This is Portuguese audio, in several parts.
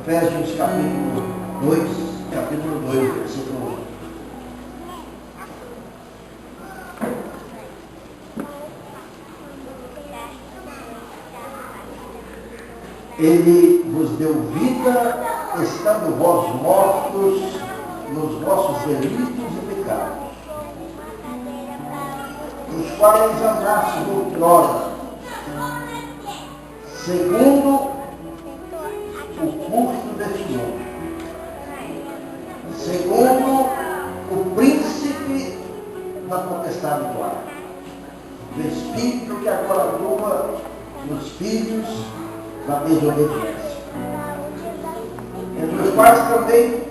Efésios capítulo 2, versículo 1. Ele vos deu vida, estando vós mortos nos vossos delitos e pecados, os quais andastes outrora, segundo o curso deste mundo, segundo o príncipe da potestade do ar, do espírito que agora atua nos filhos da desobediência, entre os quais também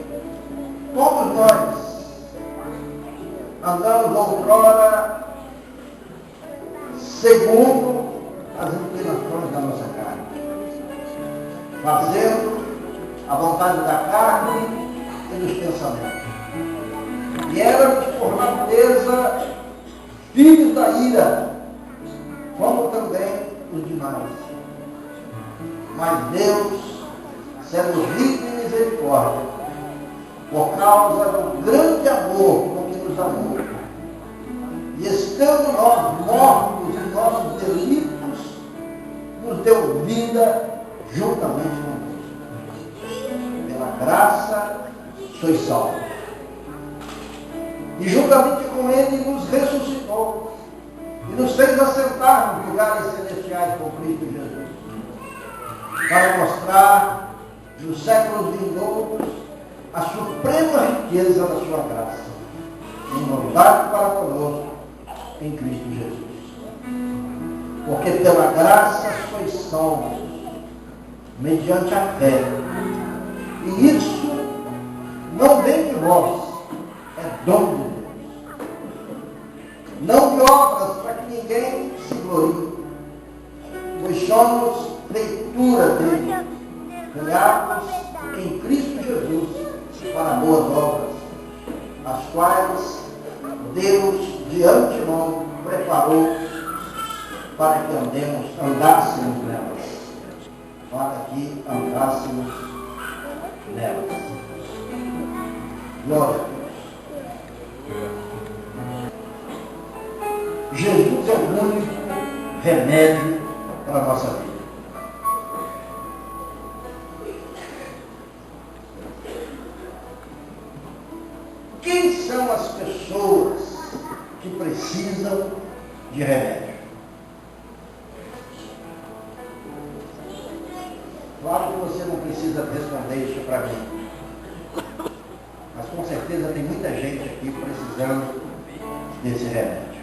todos nós andamos outrora segundo as inclinações da nossa carne, fazendo a vontade da carne e dos pensamentos. E éramos, por natureza, filhos da ira, como também os demais. Mas Deus, sendo rico em misericórdia, por causa do grande amor com que nos amou, e estando nós mortos em nossos delitos, nos deu vida juntamente conosco. Pela graça sois salvos. E juntamente com Ele nos ressuscitou e nos fez assentar nos lugares celestiais com Cristo Jesus, para mostrar nos séculos vindouros a suprema riqueza da sua graça, em novidade para conosco em Cristo Jesus. Porque pela graça sois salvos, mediante a fé. E isso não vem de vós, é dom de Deus. Não de obras, para que ninguém se glorie, pois somos feitura dele, criados em Cristo Jesus para boas obras, as quais Deus de antemão preparou para que andássemos nelas. Para que andássemos nelas. Glória a Deus. Jesus é o único remédio para a nossa vida. Quem são as pessoas que precisam de remédio? Claro que você não precisa responder isso para mim, mas com certeza tem muita gente aqui precisando desse remédio.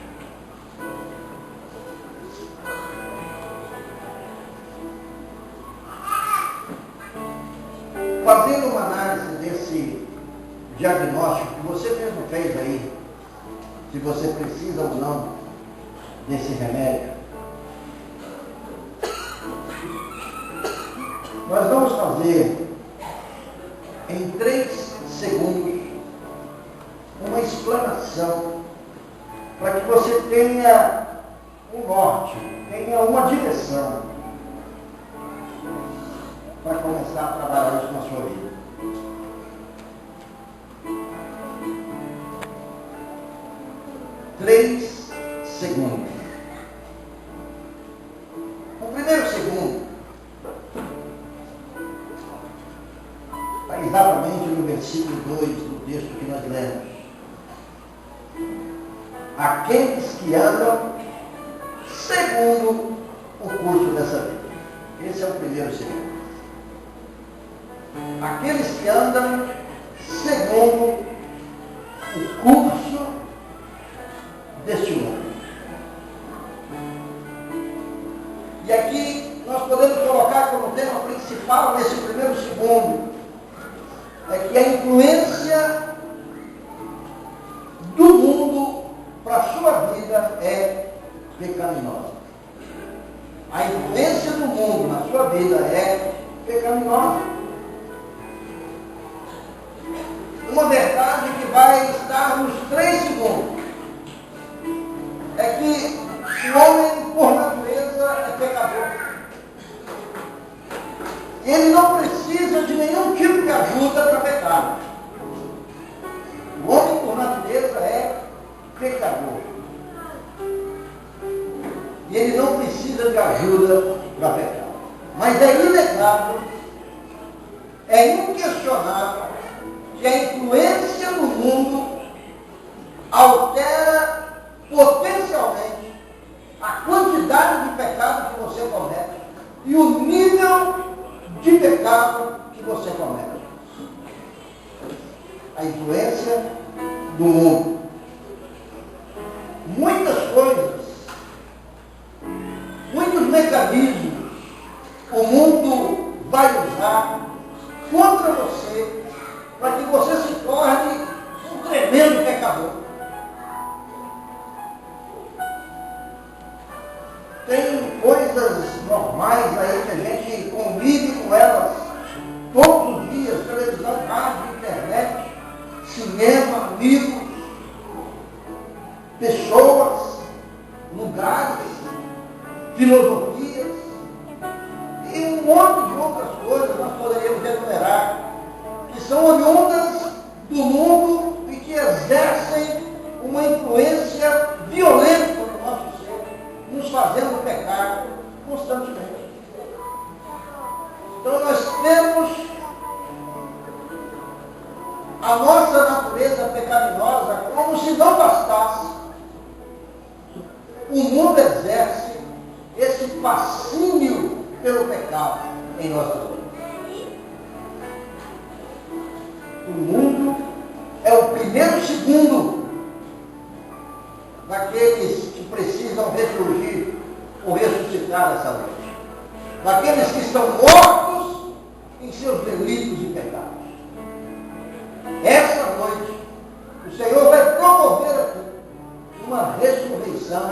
Fazendo uma análise desse diagnóstico que você mesmo fez aí, se você precisa ou não desse remédio, nós vamos fazer em 3 segundos uma explanação para que você tenha um norte, tenha uma direção para começar a trabalhar isso na sua vida. Três segundos. O primeiro segundo está exatamente no versículo 2 do texto que nós lemos. Aqueles que andam segundo o curso dessa vida. Esse é o primeiro segundo. Aqueles que andam segundo o curso deste mundo. E aqui nós podemos colocar como tema principal nesse primeiro segundo é que a influência do mundo para a sua vida é pecaminosa. A influência do mundo na sua vida é pecaminosa. Uma verdade que vai estar nos 3 segundos é que o homem, por natureza, é pecador. ele não precisa de nenhum tipo de ajuda para pecar. O homem, por natureza, é pecador. E ele não precisa de ajuda para pecar. Mas é inegável, é inquestionável que a influência do mundo altera potencialmente a quantidade de pecado que você comete e o nível de pecado que você comete. A influência do mundo. Muitas coisas, muitos mecanismos o mundo vai usar contra você para que você se torne um tremendo pecador. Tem coisas normais aí que a gente convive com elas todos os dias: televisão, rádio, internet, cinema, livros, pessoas, lugares, filosofias e um monte de outras coisas nós poderíamos enumerar, que são oriundas do mundo e que exercem uma influência violenta no nosso ser, nos fazendo pecar constantemente. Então nós temos a nossa natureza pecaminosa, como se não bastasse. O mundo exerce esse fascínio pelo pecado em nossa vida. O mundo é o primeiro segundo daqueles que precisam ressurgir ou ressuscitar essa noite. Daqueles que estão mortos em seus delitos e pecados. Essa noite, o Senhor vai promover aqui uma ressurreição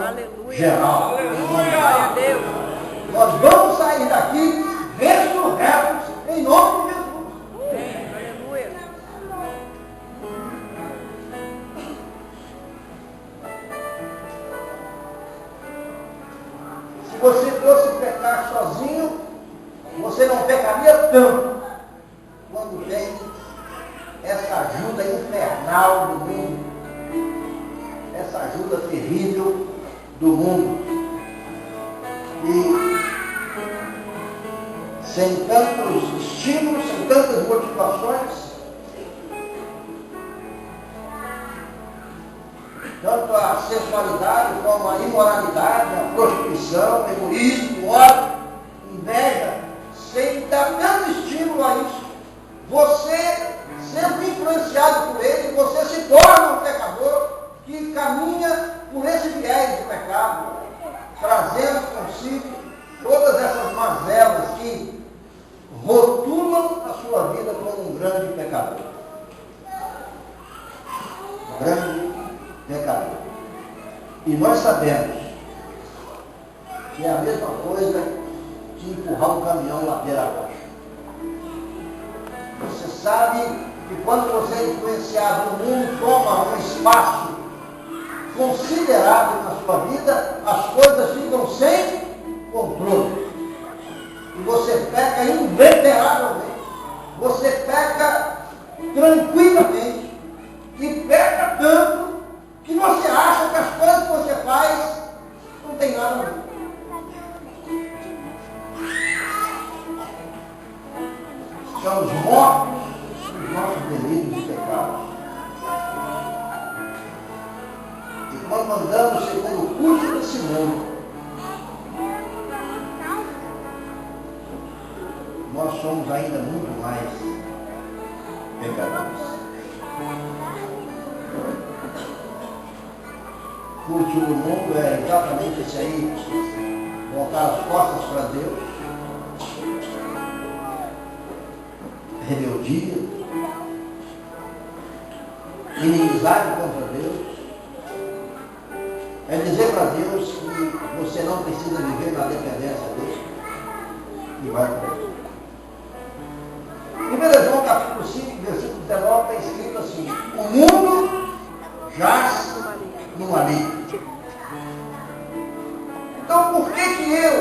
geral. Glória a Deus. Nós vamos sair daqui ressurretos em nome de Jesus. Aleluia. Se você fosse pecar sozinho, você não pecaria tanto quando vem essa ajuda infernal do mundo, essa ajuda terrível do mundo. E sem tantos estímulos, sem tantas motivações, tanto a sensualidade como a imoralidade, a prostituição, o egoísmo, o ódio, inveja, sem dar tanto estímulo a isso, você, sendo influenciado por ele, você se torna um pecador que caminha por esse viés do pecado, trazendo consigo todas essas mazelas que rotulam a sua vida como um grande pecador. Um grande pecador. E nós sabemos que é a mesma coisa que empurrar um caminhão ladeira abaixo. Você sabe que quando você é influenciado, o mundo toma um espaço considerável na sua vida, as coisas ficam sem controle. E você peca inveteravelmente. Você peca tranquilamente. E peca tanto que você acha que as coisas que você faz não tem nada a ver. Estamos mortos dos nossos delitos e pecados. E quando andamos segundo o curso desse mundo, nós somos ainda muito mais pecadores. O curso do mundo é exatamente esse aí, voltar as costas para Deus, rebeldia, inimizade contra Deus, é dizer para Deus que você não precisa viver na dependência dele e vai para ele. 1 João capítulo 5, versículo 19 está escrito assim: o mundo jaz no maligno. Então por que eu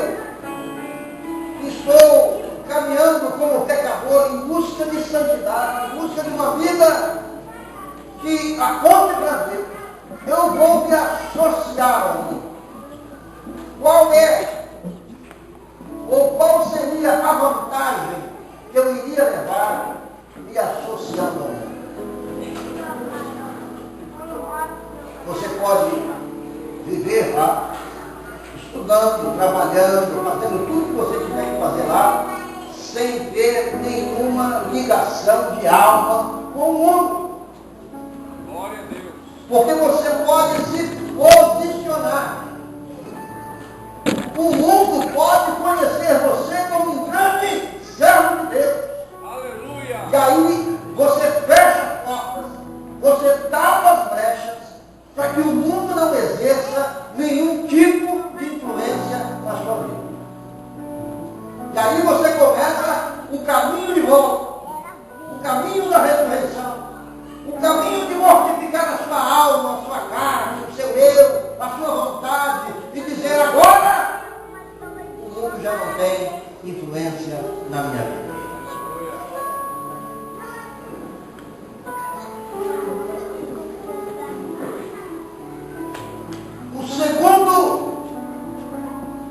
estou caminhando com em busca de santidade, em busca de uma vida que aponte para Deus, eu vou me associar ao mundo. Qual é, ou qual seria a vantagem que eu iria levar me associando ao mundo? Você pode viver lá, estudando, trabalhando, fazendo tudo que você tiver que fazer lá, sem ter nenhuma ligação de alma com o mundo. Glória a Deus. Porque você pode se posicionar. O mundo pode conhecer você como um grande servo de Deus. Aleluia. E aí você fecha as portas, você tapa as brechas, para que o mundo não exerça nenhum tipo de influência na sua vida. E aí você começa o caminho de volta, o caminho da ressurreição, o caminho de mortificar a sua alma, a sua carne, o seu eu, a sua vontade, e dizer agora, o mundo já não tem influência na minha vida.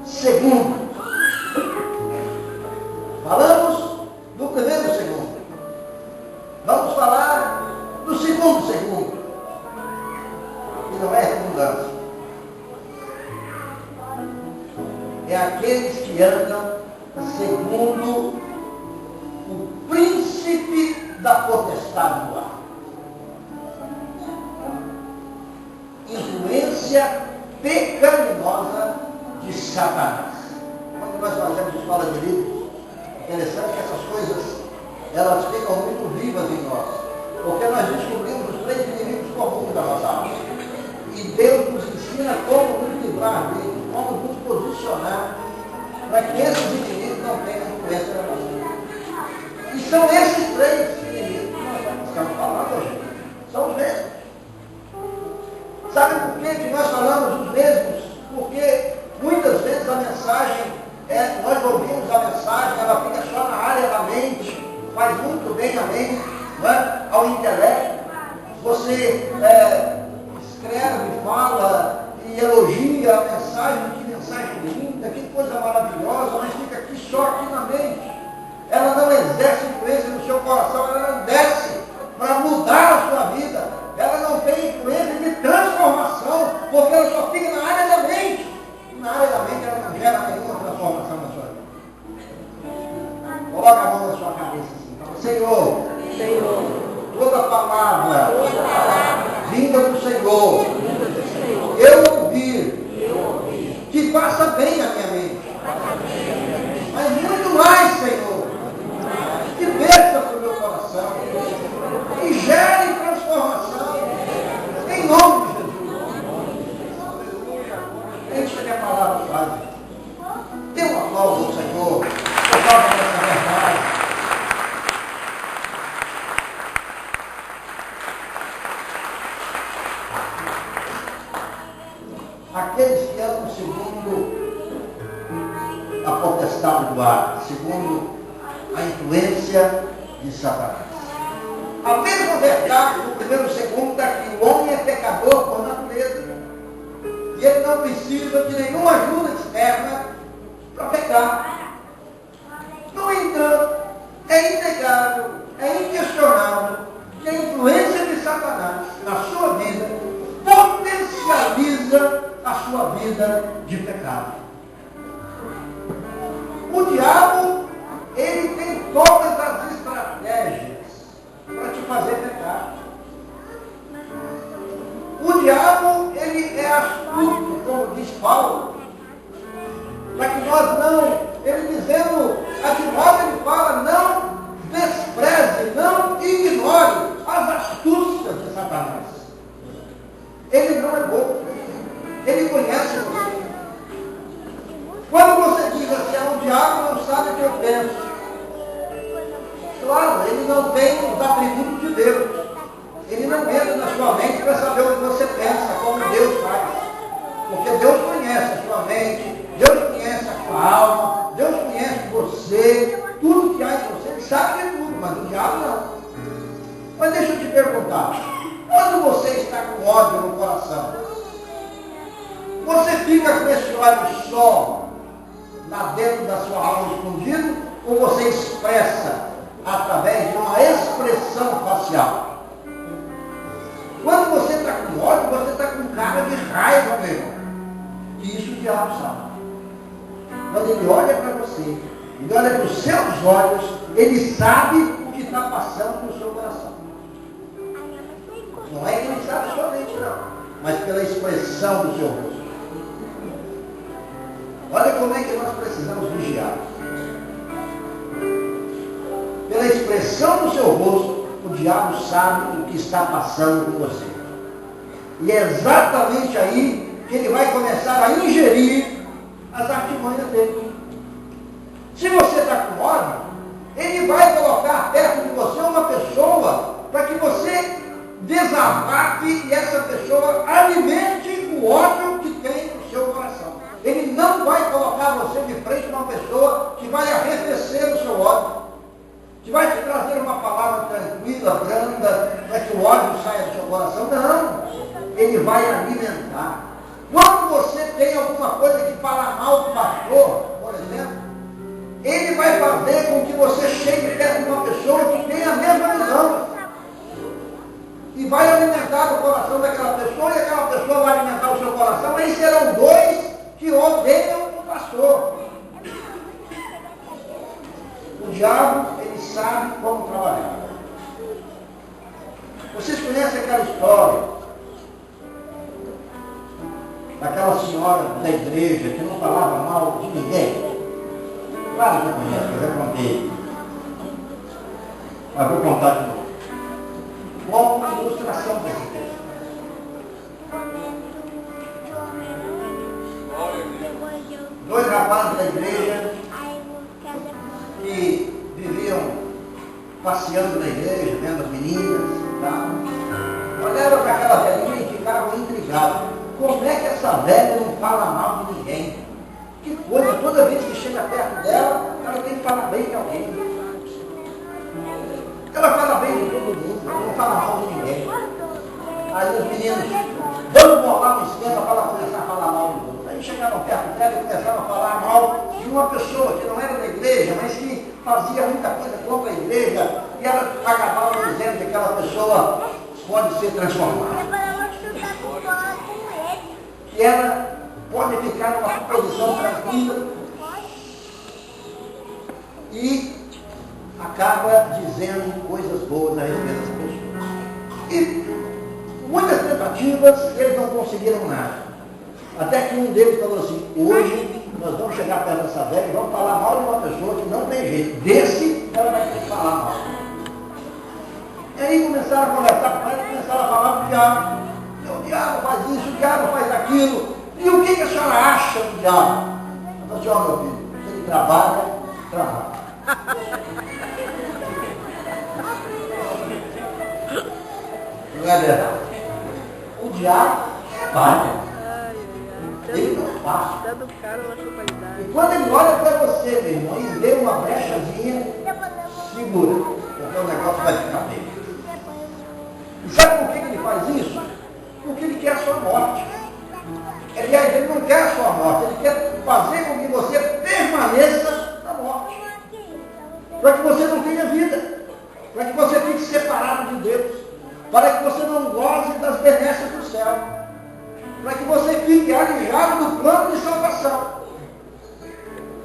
Segundo, falamos do primeiro segundo. Vamos falar do segundo segundo. E não é redundância. É aqueles que andam segundo o príncipe da potestade do ar. Influência pecaminosa de Satanás. Quando nós fazemos escola de livros, é interessante que essas coisas, elas ficam muito vivas em nós, porque nós descobrimos os 3 inimigos comuns da nossa alma. E Deus nos ensina como nos livrar deles, como nos posicionar, para que esses inimigos não tenham influência na nossa vida. E são esses 3 inimigos que nós estamos falando hoje. São os mesmos. Sabe por que nós falamos os mesmos? Porque muitas vezes a mensagem, nós ouvimos a mensagem, ela fica só na área da mente, faz muito bem a mente, né, ao intelecto. Você escreve, fala e elogia a mensagem, que mensagem linda, que coisa maravilhosa, mas fica aqui só aqui na mente. Ela não exerce influência no seu coração, ela não desce para mudar a sua vida. Ela não tem influência de transformação, porque ela só fica na área da mente. Na área da mente ela não gera nenhuma transformação na sua vida. Coloca a mão na sua cabeça assim. Fala, Senhor, toda palavra vinda do Senhor, eu ouvir, que faça bem a minha mente. Mas muito mais, Senhor, que desça para o meu coração, que gere transformação, em nome de Jesus. Enche a palavra, Pai. Dê um aplauso ao Senhor, por causa dessa verdade. Aqueles que andam segundo a potestade do ar, segundo a influência de Satanás. A mesma verdade do primeiro segundo é que o homem é pecador por natureza. E ele não precisa de nenhuma ajuda externa para pecar. No entanto, é inegável, é inquestionável que a influência de Satanás na sua vida potencializa a sua vida de pecado. O diabo, ele tem todas as estratégias para te fazer pecar. O diabo, ele é astuto, como diz Paulo, para que nós não, ele dizendo, advogado, ele fala, não despreze, não ignore as astúcias de Satanás. Ele não é bobo, ele conhece você. Quando você diz assim, o diabo não sabe o que eu penso. Claro, ele não tem os atributos de Deus. Ele não entra na sua mente para saber o que você pensa, como Deus faz. Porque Deus conhece a sua mente, Deus conhece a sua alma, Deus conhece você, tudo que há em você, ele sabe de tudo, mas do diabo não. Mas deixa eu te perguntar, quando você está com ódio no coração, você fica com esse ódio só lá dentro da sua alma escondido, ou você expressa através de uma expressão facial? Quando você está com ódio, você está com cara de raiva, meu irmão. E isso o diabo sabe. Quando ele olha para você, ele olha para os seus olhos, ele sabe o que está passando no seu coração. Não é que ele sabe somente, não, mas pela expressão do seu rosto. Olha como é que nós precisamos vigiar. Pela expressão do seu rosto, o diabo sabe o que está passando com você. E é exatamente aí que ele vai começar a ingerir as artimanhas dele. Se você está com ódio, ele vai colocar perto de você uma pessoa para que você desabafe e essa pessoa alimente o ódio que tem no seu coração. Ele não vai colocar você de frente a uma pessoa que vai arrefecer o seu ódio, que vai te trazer uma palavra tranquila, branda, para que o ódio saia do seu coração. Não, ele vai alimentar. Quando você tem alguma coisa que fala mal do pastor, por exemplo, ele vai fazer com que você chegue perto de uma pessoa que tem a mesma visão. E vai alimentar o coração daquela pessoa, e aquela pessoa vai alimentar o seu coração, aí serão dois que odeiam o pastor. O diabo, ele sabe como trabalhar. Vocês conhecem aquela história daquela senhora da igreja que não falava mal de ninguém? Claro que eu conheço, eu já contei. Mas vou contar de novo. Como ilustração desse texto. Dois rapazes da igreja que viviam passeando na igreja, vendo as meninas e tal. Olharam para aquela velhinha e ficaram intrigados. Como é que essa velha não fala mal de ninguém? Que coisa, toda vez que chega perto dela, ela tem que falar bem de alguém. Ela fala bem de todo mundo, não fala mal de ninguém. Aí os meninos, vamos bolar um esquema para ela começar a falar mal de todos. Aí chegaram perto dela e começaram a falar mal de uma pessoa que não era da igreja, mas que fazia muita coisa contra a igreja. E ela acabava dizendo que aquela pessoa pode ser transformada. E ela pode ficar numa posição tranquila e acaba dizendo coisas boas a respeito dessa pessoa. E muitas tentativas, eles não conseguiram nada. Até que um deles falou assim, hoje nós vamos chegar perto dessa velha e vamos falar mal de uma pessoa que não tem jeito. Desse, ela vai ter que falar mal. E aí começaram a conversar com ela e começaram a falar do diabo. O diabo faz isso, o diabo faz aquilo. E o que a senhora acha do diabo? Ela disse, ó meu filho, ele trabalha. Não é verdade? O diabo trabalha. Ele não faz. E quando ele olha para você, meu irmão, e vê uma brechazinha, segura, porque o negócio vai ficar bem. E sabe por que ele faz isso? Porque ele quer a sua morte. Aliás, ele não quer a sua morte, ele quer fazer com que você permaneça na morte. Para que você não tenha vida. Para que você fique separado de Deus. Para que você não goze das benesses do céu. Para que você fique alijado do plano de salvação.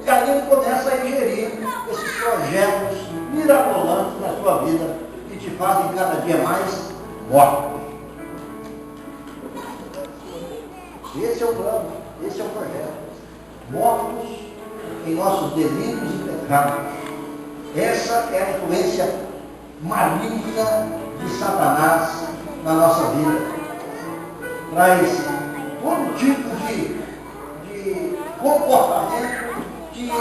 E aí ele começa a ingerir esses projetos mirabolantes na sua vida que te fazem cada dia mais morto. Esse é o plano, esse é o projeto. Mortos em nossos delitos e pecados. Essa é a influência maligna de Satanás na nossa vida. Traz todo tipo de comportamento que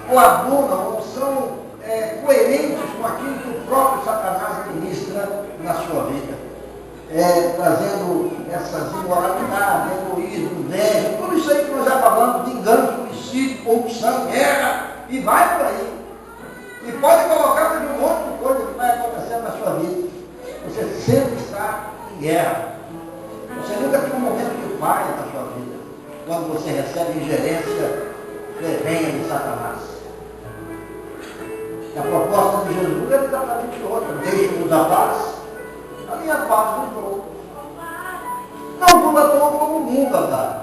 coadunam ou são coerentes com aquilo que o próprio Satanás ministra na sua vida. Trazendo essas imoralidades, egoísmo, inveja, tudo isso aí que nós já falamos, de engano, suicídio, corrupção, guerra, e vai por aí. E pode quando você recebe ingerência ferrenha de Satanás. E a proposta de Jesus é exatamente outra. Deixe-nos a paz, a minha paz vos dou. Não vos a dou como o mundo a dá.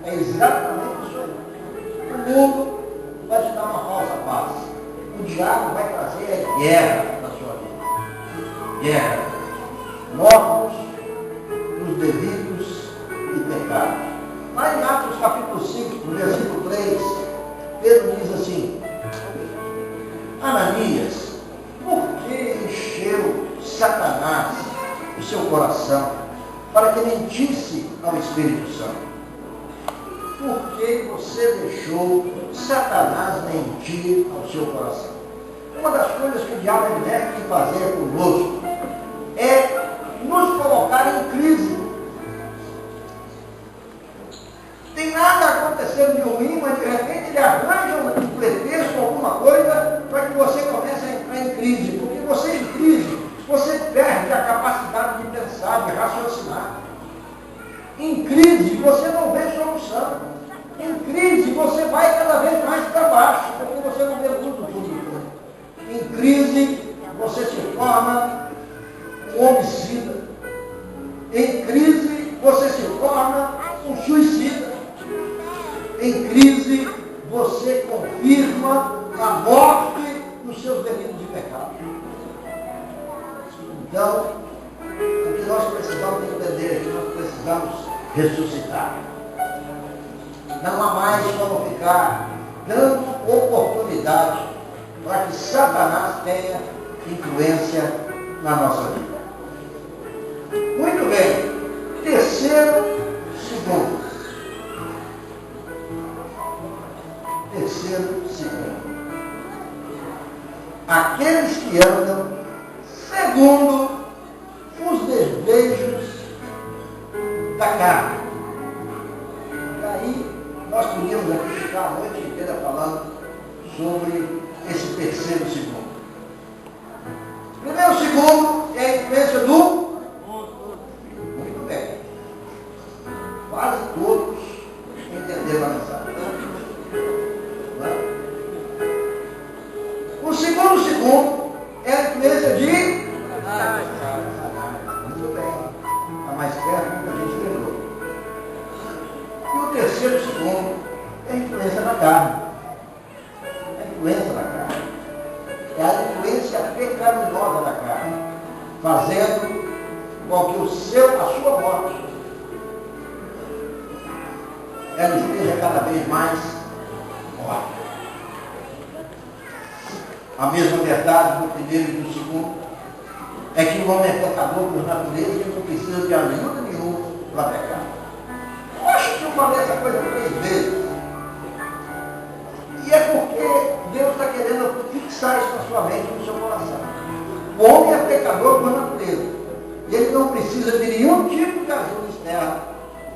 É exatamente isso aí. O mundo vai te dar uma falsa paz. O diabo vai trazer guerra na sua vida. Guerra. Mortos nos delitos e pecados. Lá em Atos capítulo 5, no versículo 3, Pedro diz assim: Ananias, por que encheu Satanás o seu coração para que mentisse ao Espírito Santo? Por que você deixou Satanás mentir ao seu coração? Uma das coisas que o diabo deve fazer conosco é nos colocar em crise. Tem nada acontecendo de ruim, mas de repente ele arranja um pretexto, alguma coisa, para que você comece a entrar em crise. Porque você em crise, você perde a capacidade de pensar, de raciocinar. Em crise, você não vê solução. Em crise, você vai cada vez mais para baixo, porque você não vê luz no fundo. Em crise, você se torna um homicida. Em crise, você se torna um suicida. Em crise, você confirma a morte dos seus delitos de pecado. Então, o que nós precisamos entender é que nós precisamos ressuscitar. Não há mais como ficar dando oportunidade para que Satanás tenha influência na nossa vida. Muito bem. Terceiro, segundo. Aqueles que andam segundo os desejos da carne. E aí, nós podíamos aqui ficar a noite inteira falando sobre esse terceiro segundo. Primeiro segundo é a influência do... Muito bem. Quase todos entenderam a mensagem. O segundo é a influência de... Muito bem. Está mais perto do que a gente lembrou. E o terceiro segundo é a influência da carne. A influência da carne. É a influência pecaminosa da carne. Fazendo com que a sua morte ela esteja cada vez mais morta. A mesma verdade do primeiro e do segundo é que o homem é pecador por natureza e não precisa de ajuda nenhuma para pecar. Eu acho que eu falei essa coisa 3 vezes. E é porque Deus está querendo fixar isso na sua mente, no seu coração. O homem é pecador por natureza. E ele não precisa de nenhum tipo de ajuda externa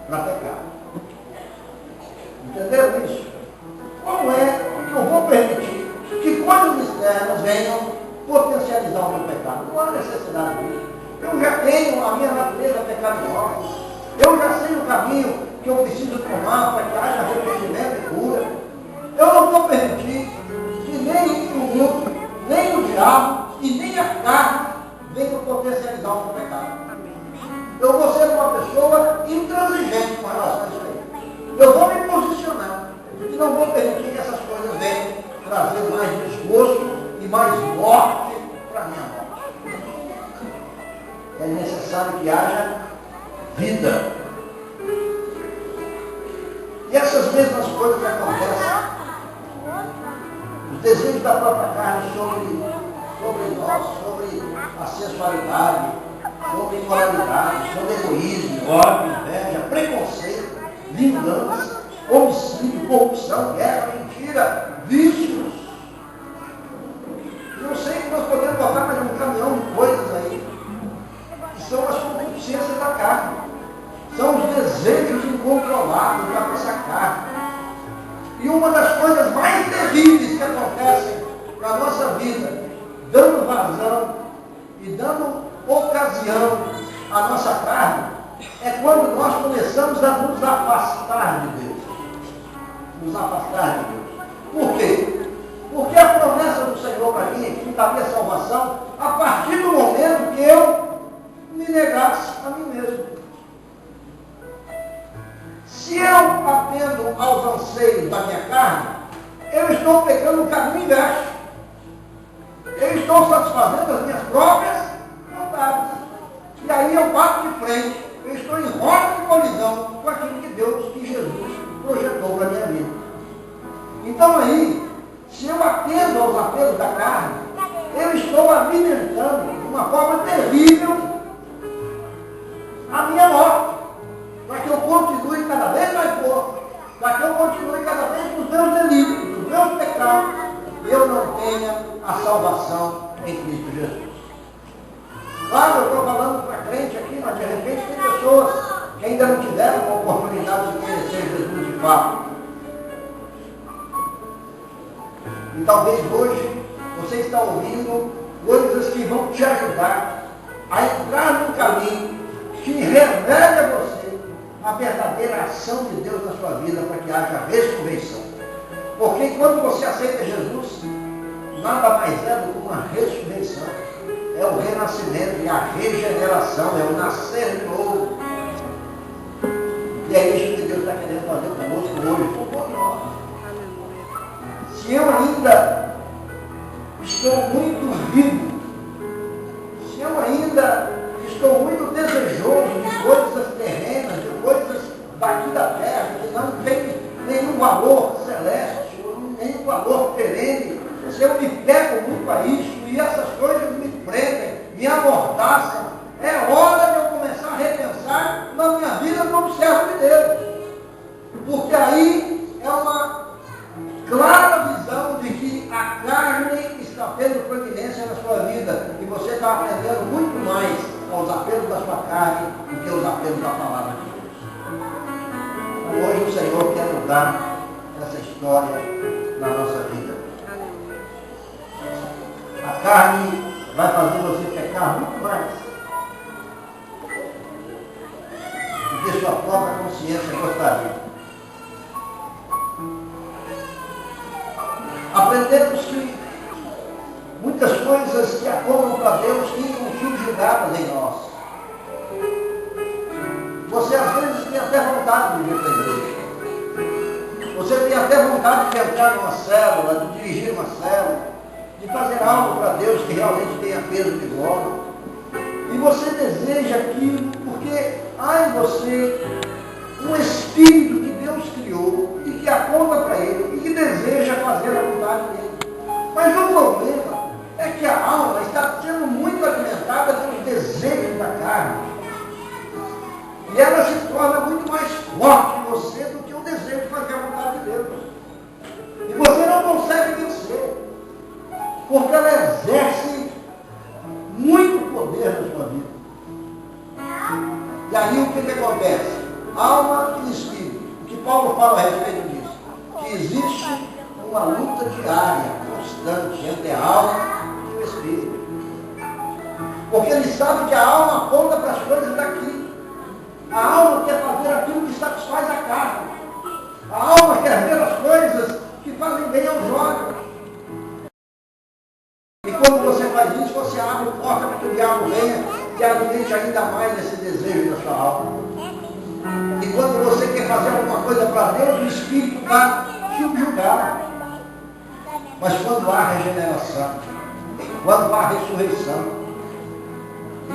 para pecar. Entenderam isso? Como é que eu vou permitir que coisas externas venham potencializar o meu pecado? Não há necessidade disso. Eu já tenho a minha natureza pecaminosa. Eu já sei o caminho que eu preciso tomar para que haja arrependimento e cura. Eu não vou permitir que nem o mundo, nem o diabo e nem a carne venham potencializar o meu pecado. Eu vou ser uma pessoa intransigente com relação a isso aí. Eu vou me posicionar e não vou permitir que essas coisas venham trazer mais desgosto e mais morte para a minha morte. É necessário que haja vida. E essas mesmas coisas que acontecem, os desejos da própria carne sobre nós, sobre a sensualidade, sobre imoralidade, sobre egoísmo, ódio, inveja, preconceito, vingança, homicídio, corrupção, guerra, mentira, vícios. Eu sei que nós podemos botar mais um caminhão de coisas aí, que são as concupiscências da carne. São os desejos incontrolados da nossa carne. E uma das coisas mais terríveis que acontecem na nossa vida, dando vazão e dando ocasião à nossa carne, é quando nós começamos a nos afastar de Deus. Nos afastar de Deus. Por quê? Porque a promessa do Senhor para mim é que me daria salvação a partir do momento que eu me negasse a mim mesmo. Se eu atendo aos anseios da minha carne, eu estou pegando o caminho inverso. Eu estou satisfazendo as minhas próprias vontades. E aí eu bato de frente. Eu estou em rota de colisão com aquilo que Deus, que Jesus projetou para a minha vida. Então aí, se eu atendo aos apelos da carne, eu estou alimentando de uma forma terrível a minha morte. Para que eu continue cada vez mais forte, para que eu continue cada vez nos meus delitos, nos meus pecados, eu não tenha a salvação em Cristo Jesus. Claro, eu estou falando para crente aqui, mas de repente tem pessoas que ainda não tiveram a oportunidade de conhecer Jesus de fato. E talvez hoje você está ouvindo coisas que vão te ajudar a entrar no caminho que revele a você a verdadeira ação de Deus na sua vida para que haja ressurreição. Porque quando você aceita Jesus, nada mais é do que uma ressurreição. É o renascimento e a regeneração, é o nascer de novo. E é isso que Deus está querendo fazer conosco hoje, por todos nós. Se eu ainda estou muito vivo, se eu ainda estou muito desejoso de coisas terrenas, de coisas daqui da terra, que não tem nenhum valor celeste, nenhum valor perene, se eu me pego muito a isso e essas coisas me prendem, me amordaçam, é hora de eu começar a repensar na minha vida como servo de Deus. Porque aí é uma clara visão de que a carne está tendo proeminência na sua vida e você está aprendendo muito mais aos apelos da sua carne do que aos apelos da palavra de Deus. Então, hoje o Senhor quer mudar essa história na nossa vida. A carne vai fazer você pecar muito mais do que sua própria consciência gostaria. Aprendemos que muitas coisas que apontam para Deus ficam subjugadas em nós. Você às vezes tem até vontade de vir para a igreja. Você tem até vontade de entrar numa célula, de dirigir uma célula, de fazer algo para Deus que realmente tenha peso de glória. E você deseja aquilo porque há em você um espírito que Deus criou e que aponta para Ele e que deseja fazer a vontade dele. Mas o problema é que a alma está sendo muito alimentada pelos desejos da carne. E ela se torna muito mais forte em você do que o desejo de fazer a vontade de Deus. E você não consegue vencer, porque ela exerce muito poder na sua vida. E aí o que acontece? Alma e espírito. O que Paulo fala a respeito disso? Que existe uma luta diária, constante, entre a alma e o espírito. Porque ele sabe que a alma aponta para as coisas daqui. A alma quer fazer aquilo que satisfaz a carne. A alma quer ver as coisas que fazem bem aos olhos. E quando você faz isso, você abre porta para que o diabo venha e alimente ainda mais esse desejo da sua alma. E quando você quer fazer alguma coisa para Deus, o Espírito vai subjugar. Mas quando há regeneração, quando há ressurreição,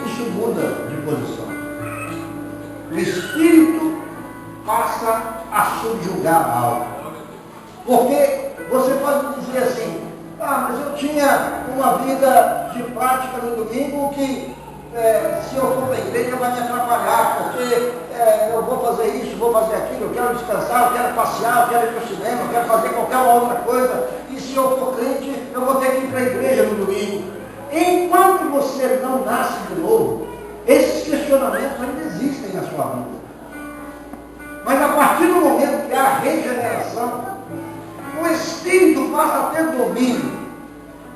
isso muda de posição. O Espírito passa a subjugar a alma. Porque você pode dizer assim, mas eu tinha uma vida de prática no domingo que se eu for para a igreja vai me atrapalhar, porque eu vou fazer isso, vou fazer aquilo, eu quero descansar, eu quero passear, eu quero ir para o cinema, eu quero fazer qualquer outra coisa, e se eu for crente, eu vou ter que ir para a igreja no domingo. Enquanto você não nasce de novo, esses questionamentos ainda existem na sua vida. Mas a partir do momento que há regeneração, o Espírito passa a ter domínio.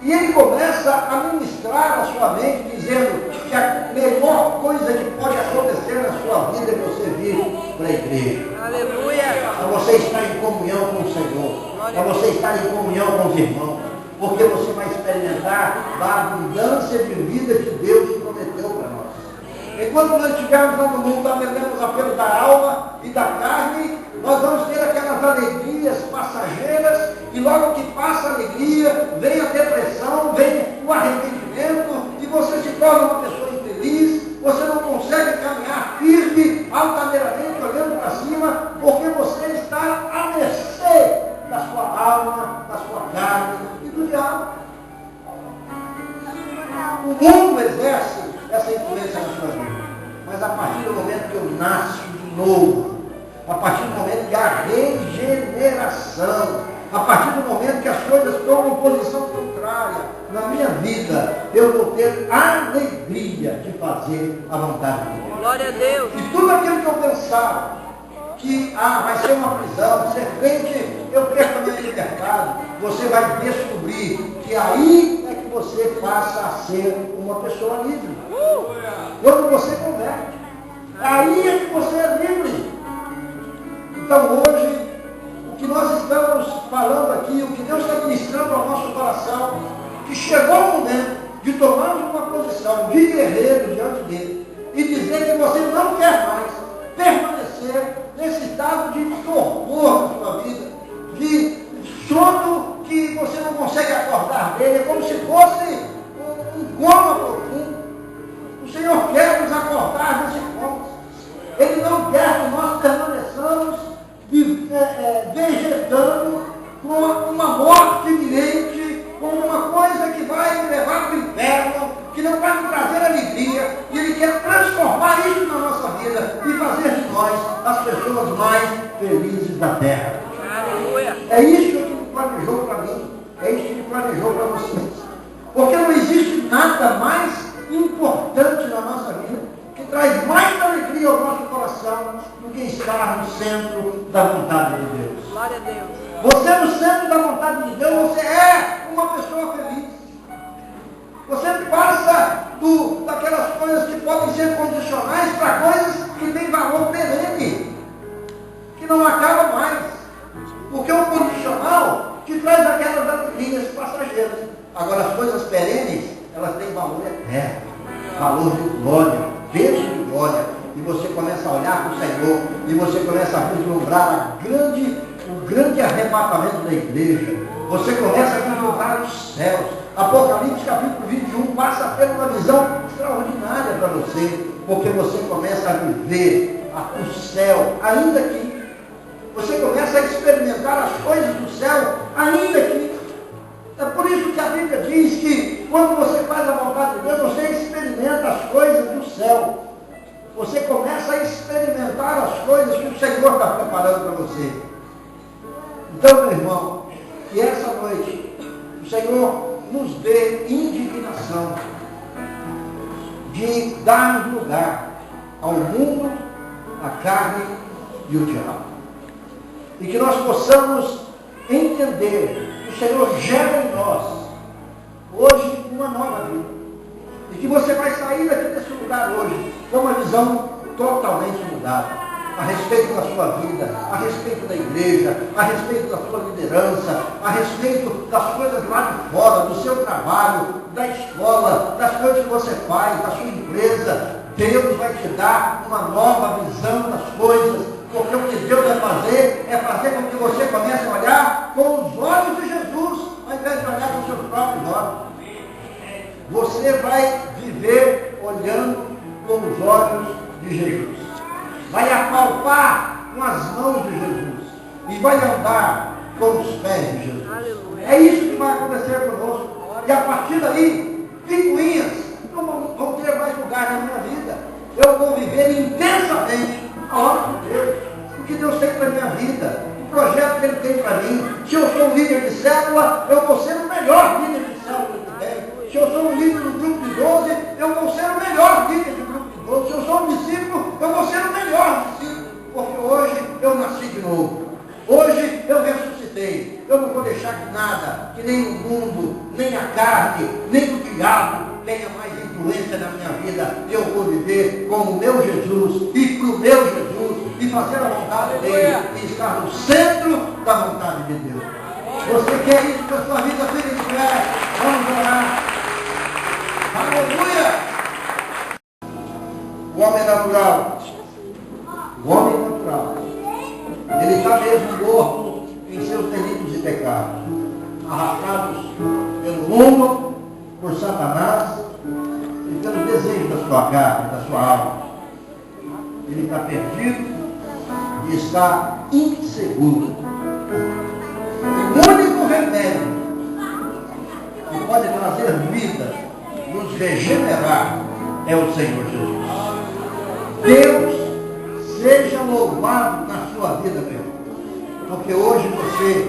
E E ele começa a ministrar a sua mente, dizendo que a melhor coisa que pode acontecer na sua vida é você vir para a igreja. Aleluia. É você estar em comunhão com o Senhor. É você estar em comunhão com os irmãos. Porque você vai experimentar a abundância de vida que Deus prometeu para nós. Enquanto nós estivermos no mundo atendendo os apelos da alma e da carne, nós vamos ter aquelas alegrias passageiras, e logo que passa a alegria, vem a depressão, vem o arrependimento, e você se torna uma pessoa infeliz, você não consegue caminhar firme, altaneiramente, olhando para cima, porque você está à mercê da sua alma, da sua carne e do diabo. O mundo exerce essa influência na sua vida. Mas a partir do momento que eu nasço de novo, a partir do momento que há regeneração, a partir do momento que as coisas tomam posição contrária na minha vida, eu vou ter alegria de fazer a vontade de Deus. Glória a Deus. E tudo aquilo que eu pensava que vai ser uma prisão, ser crente, eu perco a minha liberdade, você vai descobrir que aí é que você passa a ser uma pessoa livre. Quando você converte, aí é que você é livre. Então hoje, o que nós estamos falando aqui, o que Deus está ministrando ao nosso coração, que chegou o momento de tomarmos uma posição de guerreiro diante dele e dizer que você não quer mais permanecer nesse estado de torpor na sua vida, de sono que você não consegue acordar dele, é como se fosse um coma profundo. O Senhor quer nos acordar desse coma. Ele não quer que nós permaneçamos vegetando com uma morte iminente, com uma coisa que vai levar para o inferno, que não vai nos trazer alegria, e Ele quer transformar isso na nossa vida e fazer de nós as pessoas mais felizes da terra. Aleluia. É isso que Ele planejou para mim, é isso que Ele planejou para vocês. Porque não existe nada mais importante na nossa vida que traz mais alegria ao nosso coração do que estar no centro da vontade de Deus. Glória a Deus. Você no centro da vontade de Deus, você é uma pessoa feliz. Você passa daquelas coisas que podem ser condicionais para coisas que têm valor perene, que não acabam mais. Porque o condicional te traz aquelas alegrias passageiras. Agora as coisas perenes, elas têm valor eterno, valor de glória, peso de glória. E você começa a olhar para o Senhor, e você começa a vislumbrar o grande arrebatamento da igreja. Você começa a vislumbrar os céus. Apocalipse capítulo 21 passa a ter uma visão extraordinária para você, porque você começa a viver o céu, ainda que você começa a experimentar as coisas do céu, ainda que. É por isso que a Bíblia diz que quando você faz a vontade de Deus, você experimenta as coisas do céu. Você começa a experimentar as coisas que o Senhor está preparando para você. Então, meu irmão, que essa noite o Senhor nos dê indignação de darmos lugar ao mundo, à carne e o diabo. E que nós possamos entender que o Senhor gera em nós hoje uma nova vida. E que você vai sair daqui desse lugar hoje com uma visão totalmente mudada a respeito da sua vida, a respeito da igreja, a respeito da sua liderança, a respeito das coisas lá de fora, do seu trabalho, da escola, das coisas que você faz, da sua empresa. Deus vai te dar uma nova visão das coisas, porque o que Deus vai fazer é fazer com que você comece a olhar com os olhos de Jesus, ao invés de olhar com os seus próprios olhos. Você vai viver olhando com os olhos de Jesus. Vai apalpar com as mãos de Jesus. E vai andar com os pés de Jesus. Aleluia. É isso que vai acontecer conosco. E a partir daí, picuinhas não vão ter mais lugar na minha vida. Eu vou viver intensamente a obra de Deus. O que Deus tem para a minha vida. O projeto que Ele tem para mim. Se eu sou um líder de célula, eu vou ser o melhor líder de célula que tem. Se eu sou um líder do grupo de 12, eu vou ser o melhor líder do grupo de 12. Se eu sou um discípulo, eu vou ser o melhor discípulo. Porque hoje eu nasci de novo. Hoje eu ressuscitei. Eu não vou deixar que nada, que nem o mundo, nem a carne, nem que o diabo tenha mais influência na minha vida. Eu vou viver com o meu Jesus e para o meu Jesus e fazer a vontade dele e estar no centro da vontade de Deus. Você quer isso para a sua vida? Fique de pé. Vamos orar. Aleluia! O homem natural. O homem natural. Ele está mesmo morto em seus delitos e pecados, arrastados pelo mundo, por Satanás e pelo desejo da sua carne, da sua alma. Ele está perdido e está inseguro. O único remédio que pode trazer vida, nos regenerar, é o Senhor Jesus. Deus seja louvado na sua vida, meu. Porque hoje você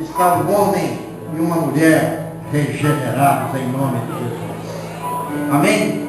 está um homem e uma mulher regenerados em nome de Jesus. Amém?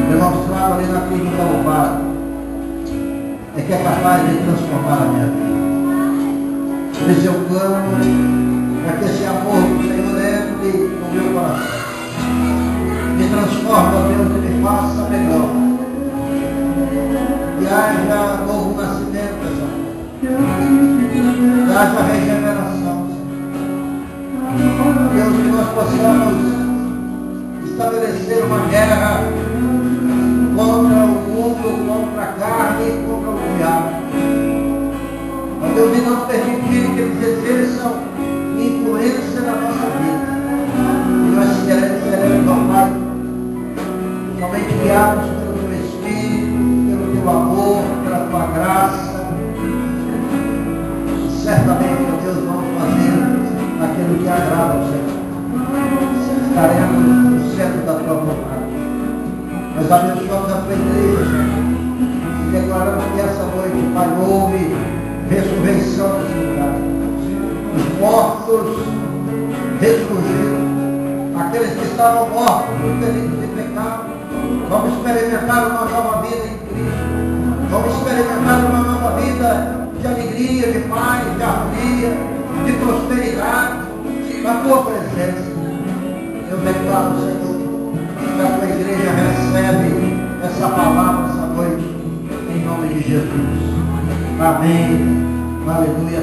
Demonstrado ali na cruz do Calvário é que é capaz de transformar a minha vida. Por isso eu clamo para que esse amor do Senhor entre no meu coração. Me transforma, Deus, e me faça melhor. Que haja novo nascimento dessa vida. Que haja regeneração. Deus, que nós possamos estabelecer uma guerra contra o mundo, contra a carne e contra o diabo. Ó Deus, e não permitir que eles exerçam influência na nossa vida. E nós seremos, ó Pai, somente guiados pelo Teu Espírito, pelo Teu amor, pela Tua graça. E certamente, ó Deus, vamos fazer aquilo que agrada ao Senhor. Estaremos no centro da Tua vontade. Nós abençoamos a Tua igreja e declaramos que essa noite, Pai, houve ressurreição nesse lugar. Os mortos ressurgiram. Aqueles que estavam mortos por delitos de pecado, vamos experimentar uma nova vida em Cristo. Vamos experimentar uma nova vida de alegria, de paz, de harmonia, de prosperidade, na Tua presença. Eu declaro, Senhor, que a Tua igreja recebe essa palavra essa noite, em nome de Jesus. Amém. Aleluia.